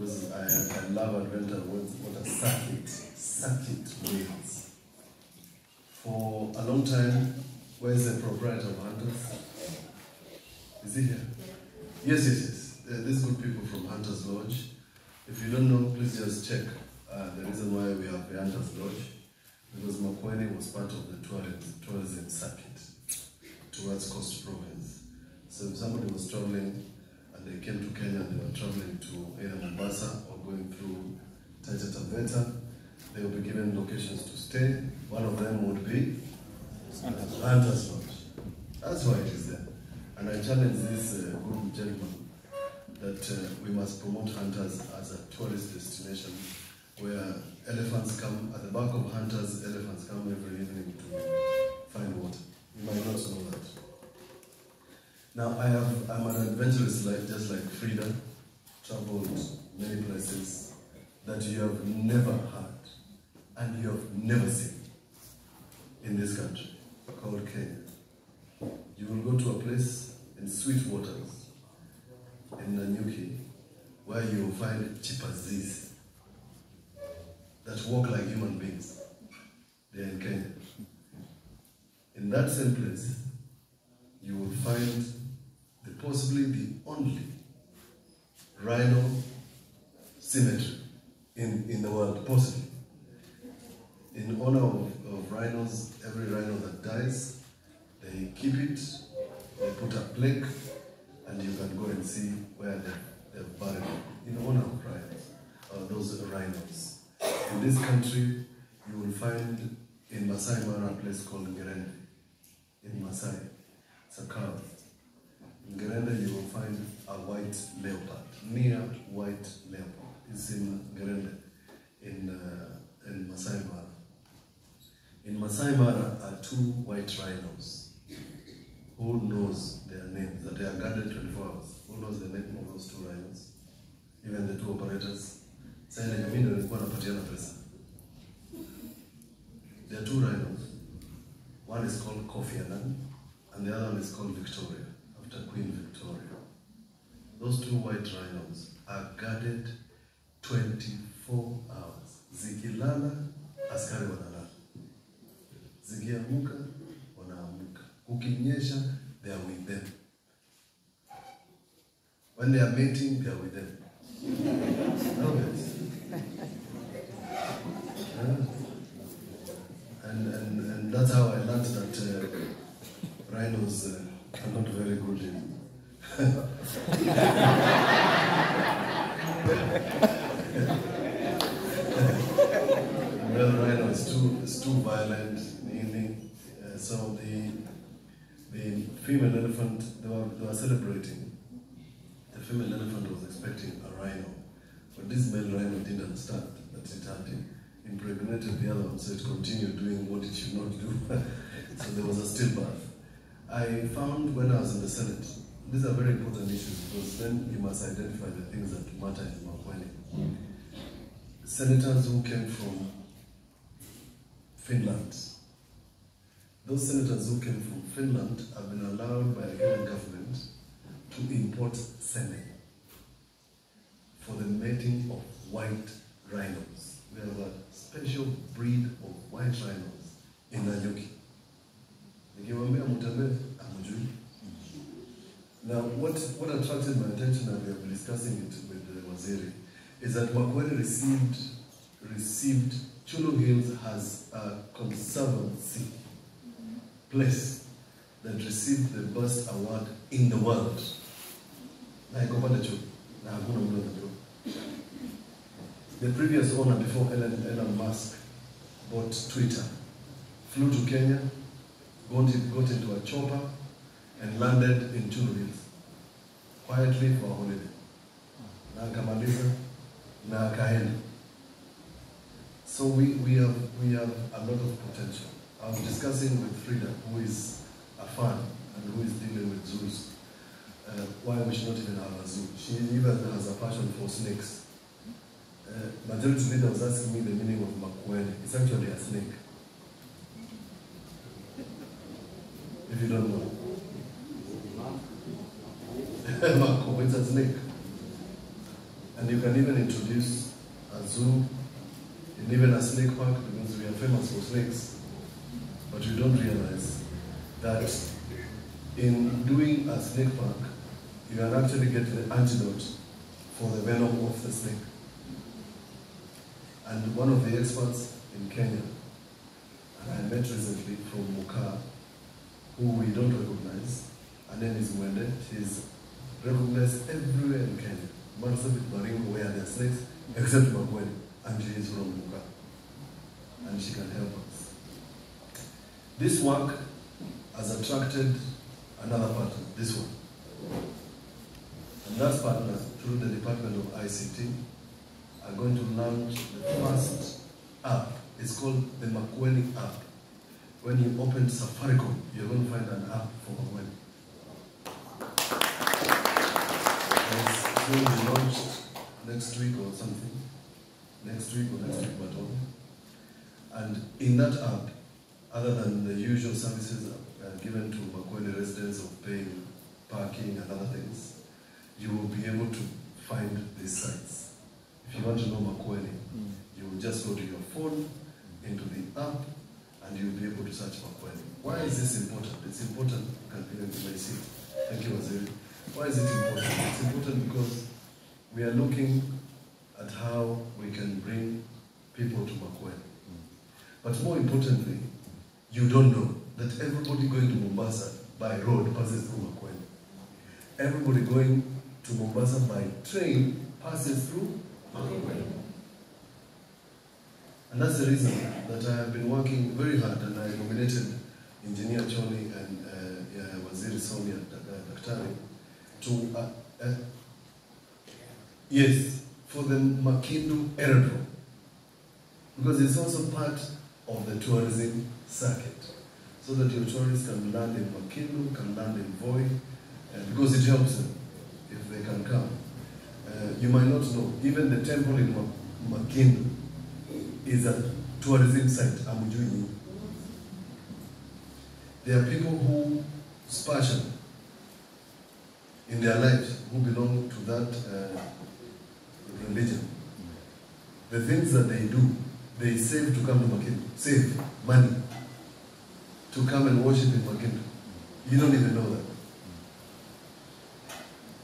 because I love adventure. What a circuit means. For a long time, where's the proprietor of Hunters? Is he here? Yes. These good people from Hunters Lodge. If you don't know, please just check the reason why we have the Hunters Lodge. Because Makueni was part of the tourism circuit towards Coast Province. So if somebody was traveling and they came to Kenya and they were traveling to either Mombasa or going through Taita Taveta, they would be given locations to stay. One of them would be Hunters Lodge. That's why it is there. And I challenge this group of gentlemen that we must promote Hunters as a tourist destination where elephants come, at the back of Hunters, elephants come every evening to find water. You might not know that. Now I'm an adventurous life, just like Frida, traveled many places that you have never heard and you have never seen in this country called Kenya. You will go to a place in sweet waters in Nanyuki where you will find chimpanzees that walk like human beings. They are in Kenya. In that same place, you will find possibly the only rhino cemetery in the world, possibly. In honor of rhinos, every rhino that dies, they keep it, they put a plaque, and you can go and see where they've buried them, in honor of rhinos, those rhinos. In this country, you will find in Masai Mara a place called Ngerende, in Masai. It's a curve. In Ngerende, you will find a white leopard, near white leopard. It's in Ngerende, in Masai Mara. In Masai Mara are two white rhinos. Who knows their names? That they are guarded 24 hours. Who knows the name of those two rhinos? Even the two operators. There are two rhinos. One is called Kofi Annan, and the other one is called Victoria, after Queen Victoria. Those two white rhinos are guarded 24 hours. Zikilala, askari wanalala. Zikiamuka, wanaamuka. Kukinyesha, they are with them. When they are mating, they are with them. And that's how I learned that rhinos are not very good in. Well, rhino is too violent. So the female elephant, they were celebrating. The female elephant was expecting a rhino, but this male rhino didn't understand that it had impregnated the other one, so it continued doing what it should not do. So there was a stillbirth. I found when I was in the Senate, these are very important issues because then you must identify the things that matter in Makueni. Senators who came from Finland, those senators who came from Finland have been allowed by the Kenyan government to import semen for the mating of white rhinos. We have a special breed of white rhinos in Nanyuki. Now, what attracted my attention, and we have been discussing it with the Waziri, is that Makueni received Chulu Hills has a conservancy place that received the best award in the world. The previous owner before Elon Musk bought Twitter, flew to Kenya, got into a chopper, and landed in Chulu Hills, quietly for a holiday. Na akamaliza, na akaenda. So we have a lot of potential. I was discussing with Frida, who is a fan and who is dealing with zoos, why we should not even have a zoo. She even has a passion for snakes. Majority leader was asking me the meaning of Makueni. It's actually a snake. If you don't know. It's a snake. And you can even introduce a zoo and even a snake park, because we are famous for snakes. But you don't realize that in doing a snake park, you can actually get the antidote for the venom of the snake. And one of the experts in Kenya, and I met recently from Mutula, who we don't recognize, her name is Mwende. She's recognized everywhere in Kenya. Marsabit Baringo, where there are snakes, except Makueni, and she is from Mutula. And she can help us. This work has attracted another partner, this one. And that partner, through the Department of ICT, are going to launch the first app. It's called the Makueni app. When you open Safaricom, you're going to find an app for Makueni. It's going to be launched next week or something. Next week, but all. And in that app, other than the usual services given to Makueni residents of paying, parking, and other things, you will be able to find these sites. If you want to know Makueni, you will just go to your phone, into the app, and you'll be able to search Makueni. Why is this important? It's important, you may see. Thank you, Waziri. Why is it important? It's important because we are looking at how we can bring people to Makueni. But more importantly, you don't know that everybody going to Mombasa by road passes through Makueni. Everybody going to Mombasa by train passes through Makueni. And that's the reason that I have been working very hard, and I nominated Engineer Choni and Waziri Sonia Daktari to, yes, for the Makindu aerodrome, because it's also part of the tourism circuit, so that your tourists can land in Makindu, can land in Voi, because it helps them if they can come. You might not know, even the temple in Makindu is a tourism site, Amujuni. There are people whose passion in their lives who belong to that religion. The things that they do, they save to come to Makindu, save money to come and worship in Makindu. You don't even know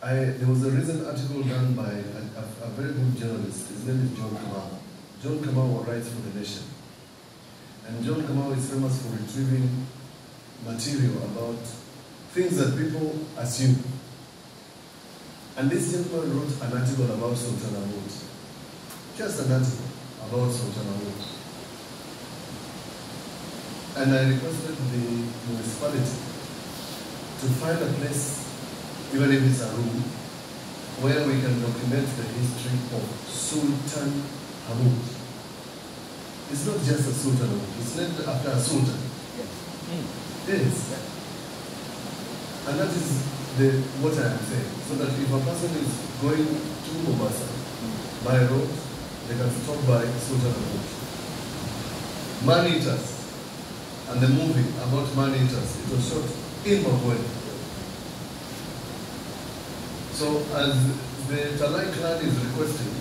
that. There was a recent article done by a very good journalist. His name is John Kamau. John Kamau writes for The Nation. And John Kamau is famous for retrieving material about things that people assume. And this gentleman wrote an article about Sultan Ahmad. Just an article about Sultan Ahmad. And I requested the municipality to find a place, even if it's a room, where we can document the history of Sultan Ahmad. It's not just a Sultan Ahmad, it's named after a Sultan. Yes. And that is what I am saying. So that if a person is going to Mombasa by road, they can stop by Sultan Ahmad. Man-eaters. And the movie about man-eaters, it was shot in Makueni. So as the Talai clan is requesting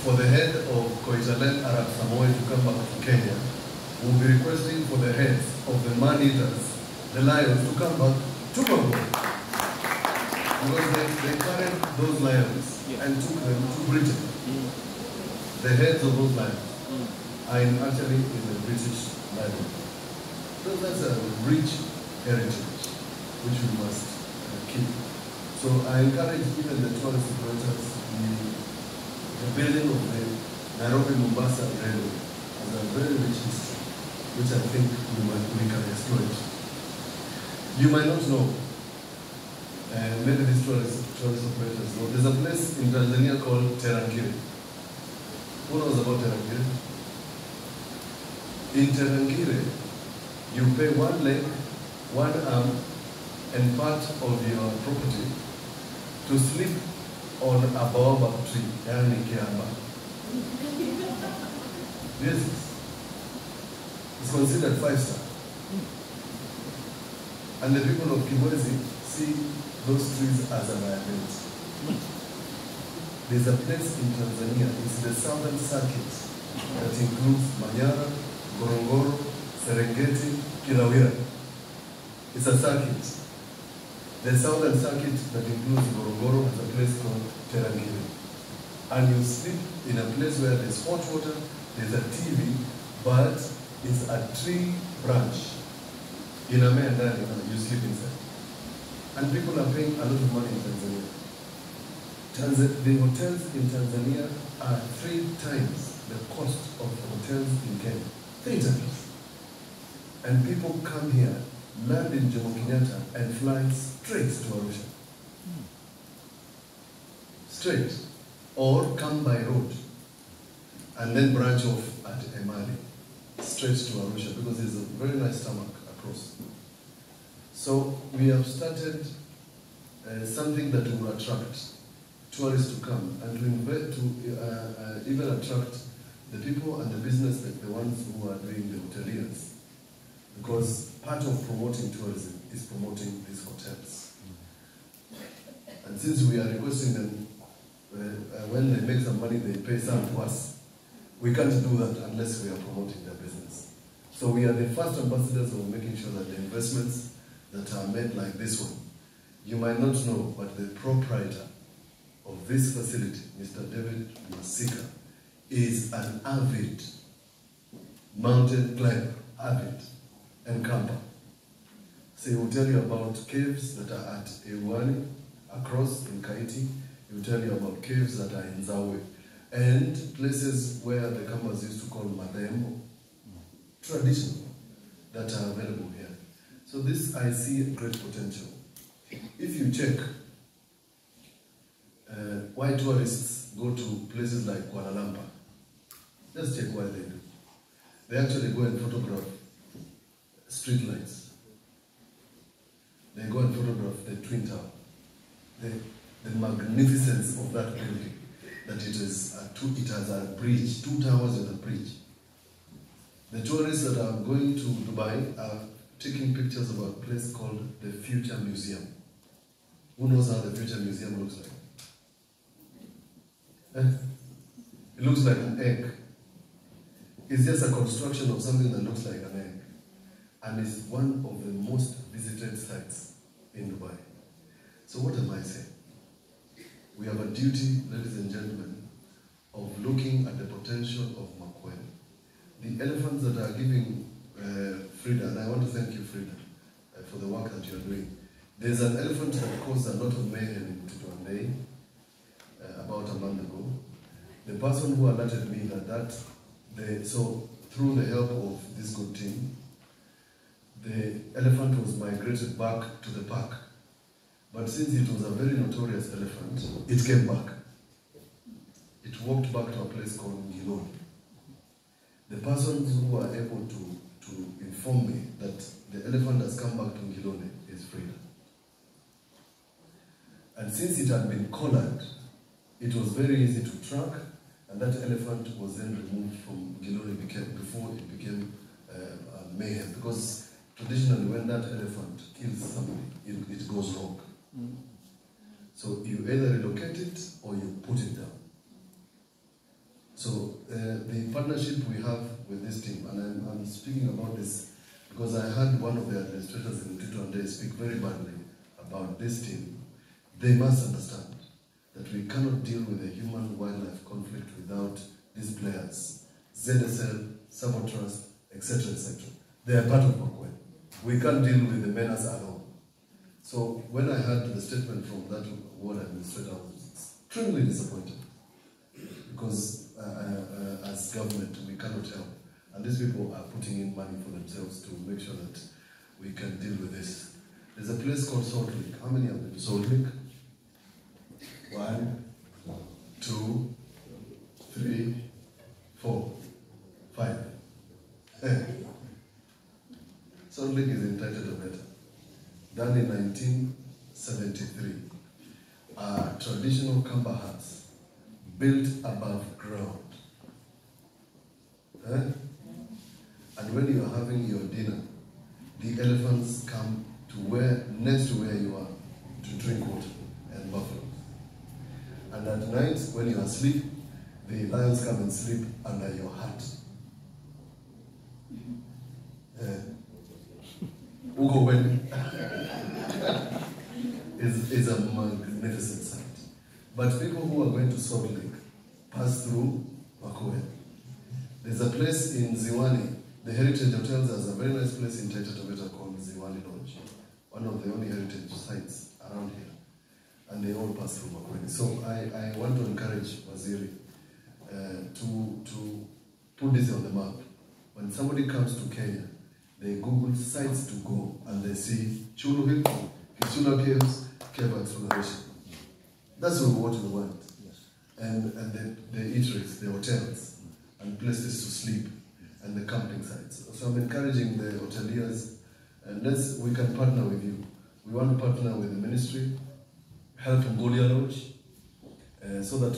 for the head of Koitalel Arab Samoa to come back to Kenya, we'll be requesting for the heads of the man-eaters, the lions, to come back to Makueni. Because they carried those lions and took them to Britain. The heads of those lions are actually in the British Library. So that's a rich heritage which we must keep. So I encourage even the tourist operators, the building of the Nairobi-Mombasa Railway has a very rich history, which I think we can exploit. You might not know, maybe these tourist operators know, there's a place in Tanzania called Terangire. Who knows about Terangire? In Terangire, you pay one leg, one arm, and part of your property to sleep on a baobab tree, yani Ukamba. Yes, it's considered 5-star. And the people of Kibwezi see those trees as a liability. There's a place in Tanzania, it's the southern circuit that includes Manyara, Ngorongoro, Serengeti, Kilawira. It's a circuit. The southern circuit that includes Ngorongoro has a place called Terangiri. And you sleep in a place where there's hot water, there's a TV, but it's a tree branch. In a man, you sleep inside. And people are paying a lot of money in Tanzania. The hotels in Tanzania are 3 times the cost of hotels in Kenya. 3 times. And people come here, land in Jomo Kenyatta, and fly straight to Arusha. Straight. Or come by road. And then branch off at Emali. Straight to Arusha, because there's a very nice tarmac across. So we have started something that will attract tourists to come and to invite, to even attract the people and the business, like the ones who are doing the hoteliers. Because part of promoting tourism is promoting these hotels. And since we are requesting them, when they make some money, they pay some to us. We can't do that unless we are promoting their business. So we are the first ambassadors of making sure that the investments that are made like this one, you might not know, but the proprietor of this facility, Mr. David Masika, is an avid mountain climber, avid, and camper. So he will tell you about caves that are at Ewani, across in Kaiti. He will tell you about caves that are in Zawe, and places where the campers used to call Madembo, traditional, that are available here. So this, I see great potential. If you check why tourists go to places like Kuala Lumpur, just check why they do. They actually go and photograph street lights. They go and photograph the Twin Tower. The magnificence of that building, that it has a bridge, 2 towers and a bridge. The tourists that are going to Dubai are taking pictures of a place called the Future Museum. Who knows how the Future Museum looks like? It looks like an egg. It's just a construction of something that looks like an egg. And it's one of the most visited sites in Dubai. So what am I saying? We have a duty, ladies and gentlemen, of looking at the potential of Makueni. The elephants that are giving Frida, and I want to thank you, Frida, for the work that you are doing. There's an elephant that caused a lot of mayhem in Mutula about a month ago. The person who alerted me so through the help of this good team, the elephant was migrated back to the park. But since it was a very notorious elephant, it came back. It walked back to a place called Ngiloni. The persons who were able to inform me that the elephant has come back to Ngiloni is Frida. And since it had been collared, it was very easy to track, and that elephant was then removed from Ngiloni before it became mayhem. Because traditionally, when that elephant kills somebody, it goes wrong. So you either relocate it or you put it down. So the partnership we have with this team, and I'm speaking about this because I heard one of the administrators in Twitter speak very badly about this team. They must understand that we cannot deal with a human-wildlife conflict without these players, ZSL, Savotrust, etc., etc. They are part of Makueni. We can't deal with the menace alone. So when I heard the statement from that ward administrator, I was extremely disappointed because as government, we cannot help. And these people are putting in money for themselves to make sure that we can deal with this. There's a place called Salt Lake. How many have been to Salt Lake? 1, 2, 3, 4, 5. Salt Lake is entitled to better. Done in 1973. Traditional Ukamba huts built above ground. And when you are having your dinner, the elephants come to next to where you are to drink water and buffalo. And at night, when you are asleep, the lions come and sleep under your hut. Ugo is a magnificent sight. But people who are going to Salt Lake pass through Makueni. There's a place in Ziwani, the Heritage Hotels has a very nice place in Taita Taveta called Ziwani Lodge, one of the only heritage sites around here. And they all pass through Makueni. So I want to encourage Waziri to put this on the map. When somebody comes to Kenya, they Google sites to go and they see Chulu Hill, Kisula Caves, cave exploration. That's what we want. Yes. And the eateries, the hotels, and places to sleep, and the camping sites. So I'm encouraging the hoteliers, and we can partner with you. We want to partner with the ministry, help Gulia Lodge, so that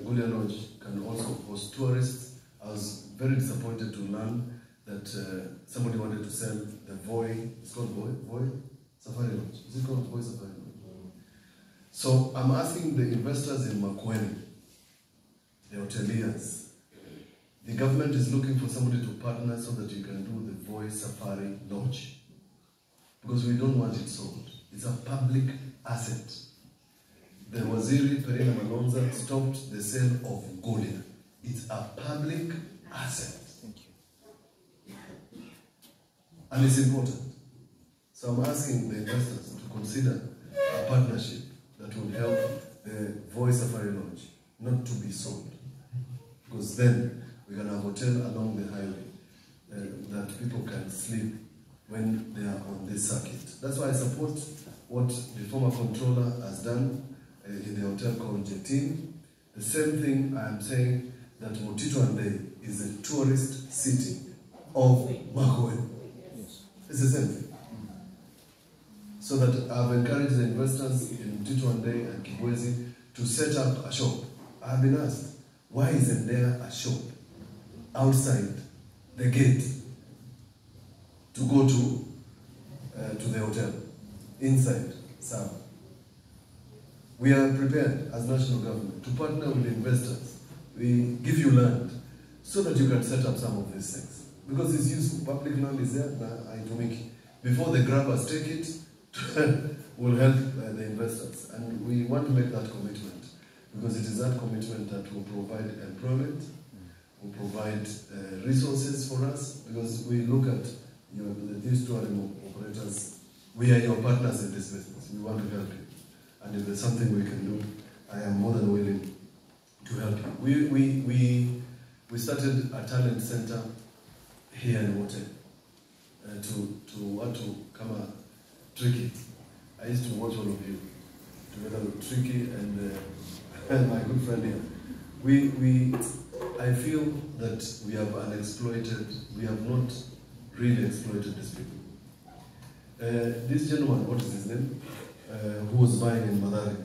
Gulia Lodge can also host tourists. I was very disappointed to learn that somebody wanted to sell the it's called Voi Safari Lodge. Is it called Voi Safari Lodge? So I'm asking the investors in Makueni, the hoteliers, the government is looking for somebody to partner so that you can do the Voi Safari Lodge. Because we don't want it sold. It's a public asset. The Waziri Perina Malonza stopped the sale of Golia. It's a public asset. Thank you. And it's important. So I'm asking the investors to consider a partnership that will help the Voi Safari Lodge not to be sold. Because then we can have a hotel along the highway that people can sleep when they are on this circuit. That's why I support what the former controller has done in the hotel called Jetin. The same thing I'm saying that Mutula is a tourist city of Makueni. Yes. It's the same thing. So that I've encouraged the investors in Mutula and Kibwezi to set up a shop. I've been asked, why isn't there a shop outside the gate to go to the hotel, inside Saba? We are prepared as national government to partner with investors. We give you land so that you can set up some of these things. Because it's useful. Public land is there, before the grabbers take it, will help the investors. And we want to make that commitment, because it is that commitment that will provide employment, will provide resources for us, because we look at these tourism operators, we are your partners in this business. We want to help you. And if there's something we can do, I am more than willing to help you. We started a talent center here in Wote to come a Tricky. I used to watch all of you together with Tricky and my good friend here. I feel that we have we have not really exploited these people. This gentleman, what is his name? Who was buying in Madari,